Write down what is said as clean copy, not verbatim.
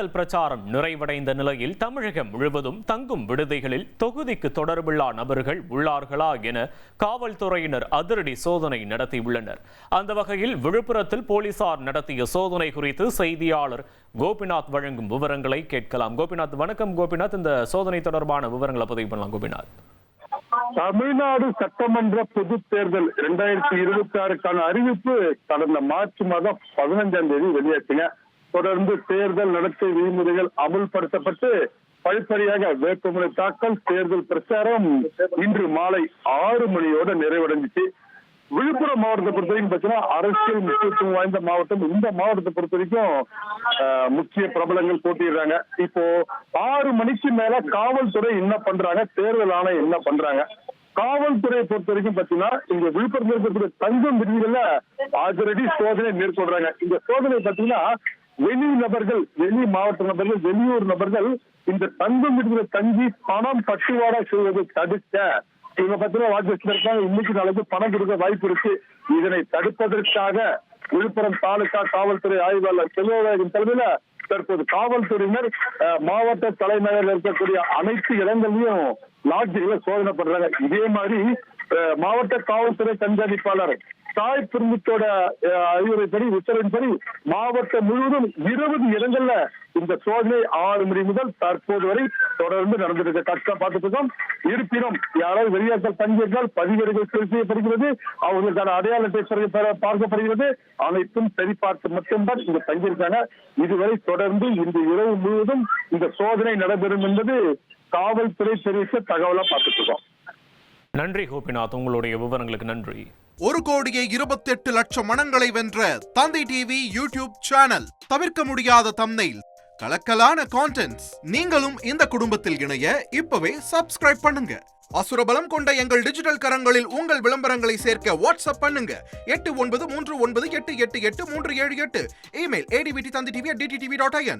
தேர்தல் பிரச்சாரம் நிறைவடைந்த நிலையில் தமிழகம் முழுவதும் தங்கும் விடுதிகளில் தொகுதிக்கு தொடர்பில்லா நபர்கள் உள்ளார்களா என காவல்துறையினர் அதிரடி சோதனை நடத்தியுள்ளனர். அந்த வகையில் விழுப்புரத்தில் போலீசார் நடத்திய சோதனை குறித்து செய்தியாளர் கோபிநாத் வழங்கும் விவரங்களை கேட்கலாம். கோபிநாத், வணக்கம். கோபிநாத், இந்த சோதனை தொடர்பான விவரங்களை பதிவு பண்ணலாம். கோபிநாத், தமிழ்நாடு சட்டமன்ற பொது தேர்தல் 2026க்கான அறிவிப்பு கடந்த மார்ச் மாதம் 15ஆம் தேதி வெளியாச்சுங்க. தொடர்ந்து தேர்தல் நடத்தை விதிமுறைகள் அமுல்படுத்தப்பட்டு படிப்படியாக வேட்புமனு தாக்கல், தேர்தல் பிரச்சாரம் இன்று மாலை 6 மணியோட நிறைவடைஞ்சிச்சு. விழுப்புரம் மாவட்டத்தை பொறுத்த வரைக்கும் பார்த்தீங்கன்னா அரசியல் முக்கியத்துவம் வாய்ந்த மாவட்டம். இந்த மாவட்டத்தை பொறுத்த வரைக்கும் முக்கிய பிரபலங்கள் போட்டிடுறாங்க. இப்போ 6 மணிக்கு மேல காவல்துறை என்ன பண்றாங்க, தேர்தல் ஆணையம் என்ன பண்றாங்க? காவல்துறையை பொறுத்த வரைக்கும் பாத்தீங்கன்னா இங்க விழுப்புரத்தில் இருக்கக்கூடிய தங்கும் விடுதிகள்ல அதிரடி சோதனை மேற்கொள்றாங்க. இந்த சோதனை பாத்தீங்கன்னா வெளி நபர்கள், வெளி மாவட்ட நபர்கள், வெளியூர் நபர்கள் இந்த தங்கும் விடுதியில தங்கி பணம் பட்டுவாடா செய்வதை தடுக்க இவங்க பாத்தீங்கன்னா வாட்சி இருக்காங்க. இன்னைக்கு நாளைக்கு பணம் கொடுக்க வாய்ப்பு இருக்கு. இதனை தடுப்பதற்காக விழுப்புரம் தாலுகா காவல்துறை ஆய்வாளர் செல்வராஜன் தலைமையில தற்போது காவல்துறையினர் மாவட்ட தலைநகரில் இருக்கக்கூடிய அனைத்து இடங்களையும் லாட்ஜிகளை சோதனை பண்றாங்க. இதே மாதிரி மாவட்ட காவல்துறை கண்காணிப்பாளர் சாய் பிரிமித்தோட அறிவுரைப்படி, உத்தரவின்படி மாவட்டம் முழுவதும் 20 இடங்கள்ல இந்த சோதனை 6 மணி முதல் தற்போது வரை தொடர்ந்து நடந்திருக்கு. கஷ்டம் பார்த்துட்டு இருக்கோம். இருப்பினும் யாராவது வெளியாட்கள் பங்கேற்றால் பதிவேடுகள் சரி செய்யப்படுகிறது, அவர்களுக்கான அடையாள அட்டை பார்க்கப்படுகிறது. அனைத்தும் சரிபார்த்து மட்டும்தான் இங்க தங்கியிருக்காங்க. இதுவரை தொடர்ந்து இந்த இரவு முழுவதும் இந்த சோதனை நடைபெறும் என்பது காவல்துறை தெரிவித்த தகவலா பார்த்துட்டு இருக்கோம். நன்றி கோபிநாத், உங்களுடைய விவரங்களுக்கு நன்றி. 1,28,00,000 மனங்களை வென்ற தந்தி டிவி யூடியூப் சேனல். தவிர்க்க முடியாத தம்ப்நெயில், கலக்கலான கான்டென்ட்ஸ். நீங்களும் இந்த குடும்பத்தில் இணைய இப்பவே சப்ஸ்கிரைப் பண்ணுங்க. அசுரபலம் கொண்ட எங்கள் டிஜிட்டல் கரங்களில் உங்கள் விளம்பரங்களை சேர்க்க வாட்ஸ்அப் பண்ணுங்க. 893988883778. Email advtthanditv@dttv.in.